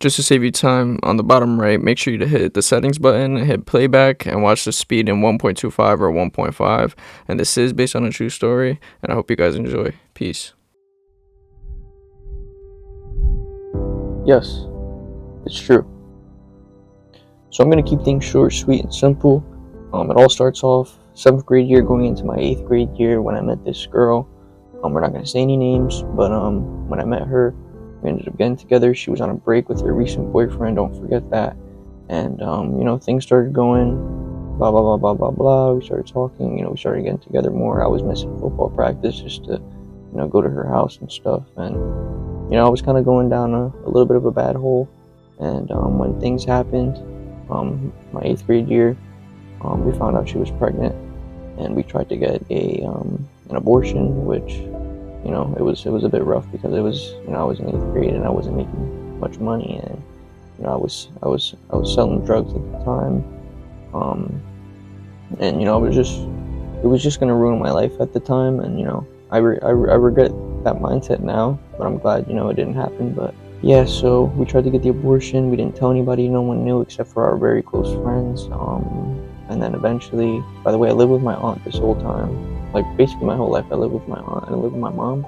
Just to save you time, on the bottom right, make sure you hit the settings button, hit playback, and watch the speed in 1.25 or 1.5. And this is based on a true story, and I hope you guys enjoy. Peace. Yes, it's true. So I'm going to keep things short, sweet, and simple. It all starts off 7th grade year going into my 8th grade year when I met this girl. We're not going to say any names, but when I met her, we ended up getting together. She was on a break with her recent boyfriend, don't forget that. And, things started going, blah, blah, blah, blah, blah, blah. We started talking, we started getting together more. I was missing football practice just to, go to her house and stuff. And, I was kind of going down a little bit of a bad hole. And when things happened, my 8th grade year, we found out she was pregnant. And we tried to get an abortion, which it was a bit rough because it was I was in 8th grade and I wasn't making much money, and I was selling drugs at the time, and it was just gonna ruin my life at the time, and I regret that mindset now, but I'm glad it didn't happen. But yeah, so we tried to get the abortion. We didn't tell anybody. No one knew except for our very close friends. And then eventually, by the way, I lived with my aunt this whole time. Like, basically my whole life I lived with my aunt. I lived with my mom.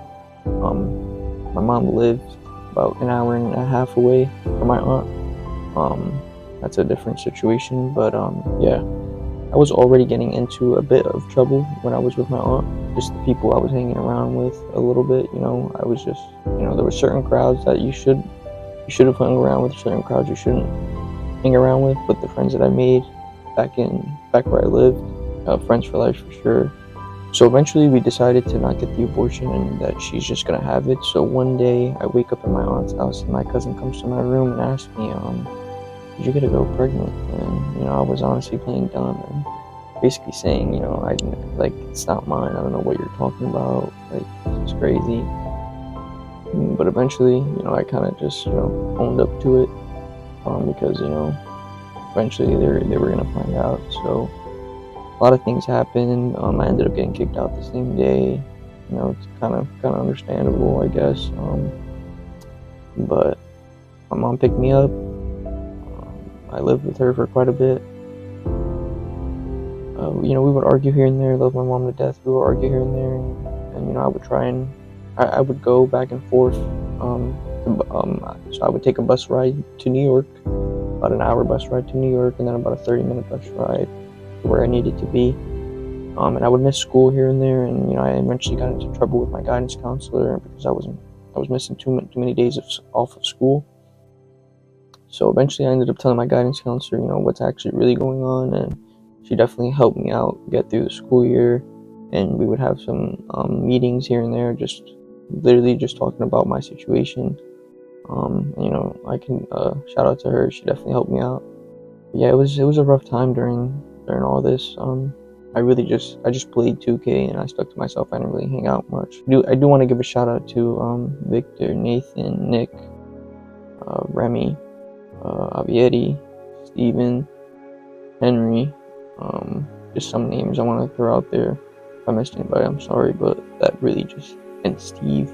My mom lived about an hour and a half away from my aunt. That's a different situation, but yeah, I was already getting into a bit of trouble when I was with my aunt. Just the people I was hanging around with a little bit, I was just, there were certain crowds that you should have hung around with, certain crowds you shouldn't hang around with. But the friends that I made back where I lived, friends for life for sure. So eventually we decided to not get the abortion and that she's just gonna have it. So one day I wake up in my aunt's house and my cousin comes to my room and asks me, did you get a girl pregnant? And I was honestly playing dumb and basically saying, it's not mine. I don't know what you're talking about. Like, it's crazy. But eventually, I kind of just owned up to it, because eventually they were gonna find out. So a lot of things happened. I ended up getting kicked out the same day. It's kind of understandable, I guess. But my mom picked me up. I lived with her for quite a bit. We would argue here and there. I love my mom to death. We would argue here and there, and I would try and I would go back and forth. So I would take a bus ride to New York, about an hour bus ride to New York, and then about a 30-minute bus ride to where I needed to be. And I would miss school here and there, and I eventually got into trouble with my guidance counselor because I was missing too many days off of school. So eventually I ended up telling my guidance counselor, what's actually really going on, and she definitely helped me out get through the school year. And we would have some meetings here and there, just literally just talking about my situation. I can shout out to her. She definitely helped me out. But yeah, it was a rough time during all this. I just played 2K and I stuck to myself. I didn't really hang out much. I do want to give a shout out to Victor, Nathan, Nick, Remy, Avietti, Steven, Henry. Just some names I want to throw out there. If I missed anybody, I'm sorry, but that really just, and Steve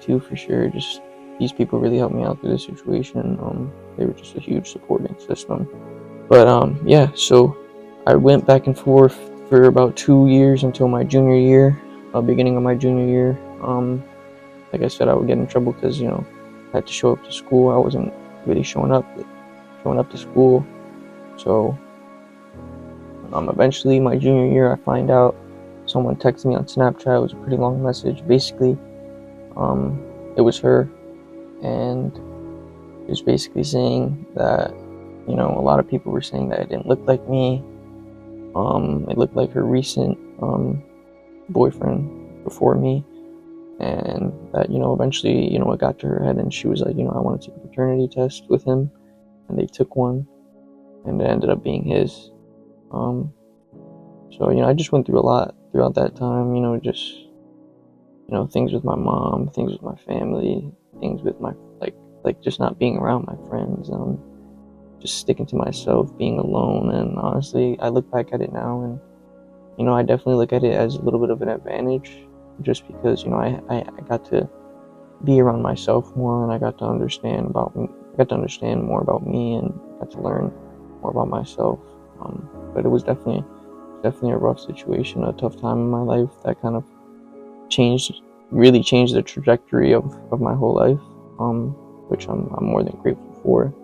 too, for sure. Just these people really helped me out through this situation. They were just a huge supporting system. But yeah, so I went back and forth for about 2 years until my junior year, beginning of my junior year. Like I said, I would get in trouble because I had to show up to school. I wasn't really showing up to school. So eventually, my junior year, I find out someone texted me on Snapchat. It was a pretty long message. Basically, it was her, and it was basically saying that a lot of people were saying that it didn't look like me. It looked like her recent boyfriend before me, and that eventually it got to her head, and she was like, I want to take a paternity test with him, and they took one, and it ended up being his. So I just went through a lot throughout that time. Just things with my mom, things with my family, things with my like just not being around my friends. Just sticking to myself, being alone. And honestly, I look back at it now and I definitely look at it as a little bit of an advantage, just because I got to be around myself more, and I got to understand about got to understand more about me and got to learn more about myself. But it was definitely a rough situation, a tough time in my life that kind of really changed the trajectory of my whole life, which I'm more than grateful for.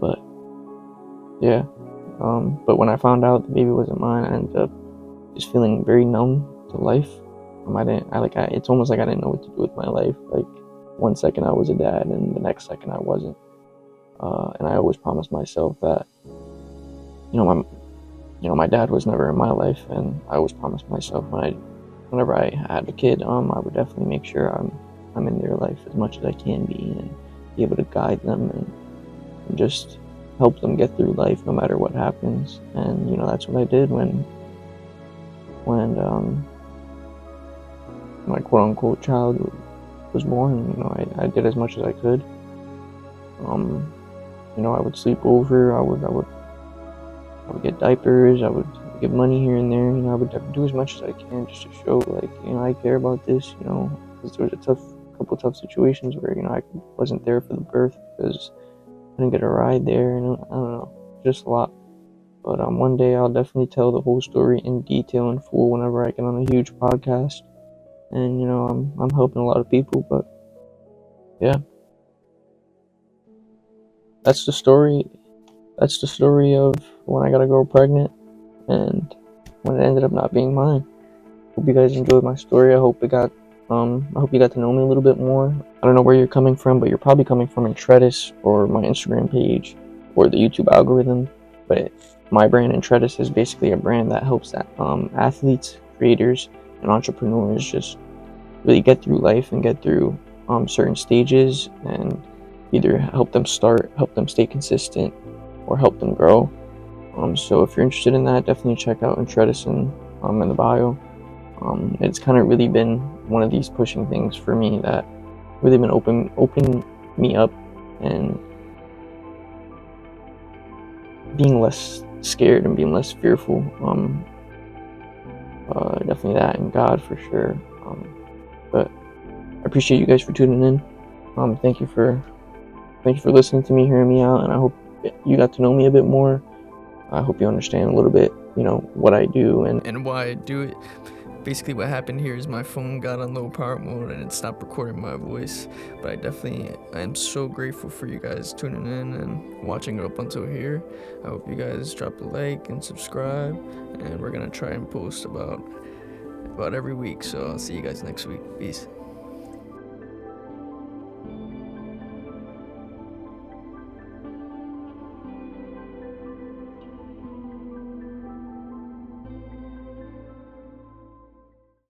But yeah, but when I found out the baby wasn't mine, I ended up just feeling very numb to life. It's almost like I didn't know what to do with my life. Like, one second I was a dad, and the next second I wasn't. And I always promised myself that, my dad was never in my life, and I always promised myself whenever I had a kid, I would definitely make sure I'm in their life as much as I can be, and be able to guide them and just help them get through life no matter what happens. And that's what I did when my quote unquote child was born. I did as much as I could. I would sleep over. I would get diapers. I would give money here and there. I would do as much as I can just to show, like, I care about this. Because there was a couple tough situations where I wasn't there for the birth because I didn't get a ride there, and I don't know, just a lot. But one day I'll definitely tell the whole story in detail and full whenever I get on a huge podcast. And I'm helping a lot of people, but yeah, that's the story. That's the story of when I got a girl pregnant and when it ended up not being mine. Hope you guys enjoyed my story. I hope you got to know me a little bit more. I don't know where you're coming from, but you're probably coming from Intredis or my Instagram page or the YouTube algorithm. But my brand, Intredis, is basically a brand that helps athletes, creators, and entrepreneurs just really get through life and get through certain stages, and either help them stay consistent, or help them grow. So if you're interested in that, definitely check out Intredis in the bio. It's kind of really been one of these pushing things for me that really been open me up and being less scared and being less fearful. Definitely that, and God for sure. But I appreciate you guys for tuning in. Thank you for listening to me, hearing me out, and I hope you got to know me a bit more. I hope you understand a little bit, what I do and why I do it. Basically, what happened here is my phone got on low power mode and it stopped recording my voice. But I am so grateful for you guys tuning in and watching it up until here. I hope you guys drop a like and subscribe, and we're gonna try and post about every week. So I'll see you guys next week. Peace.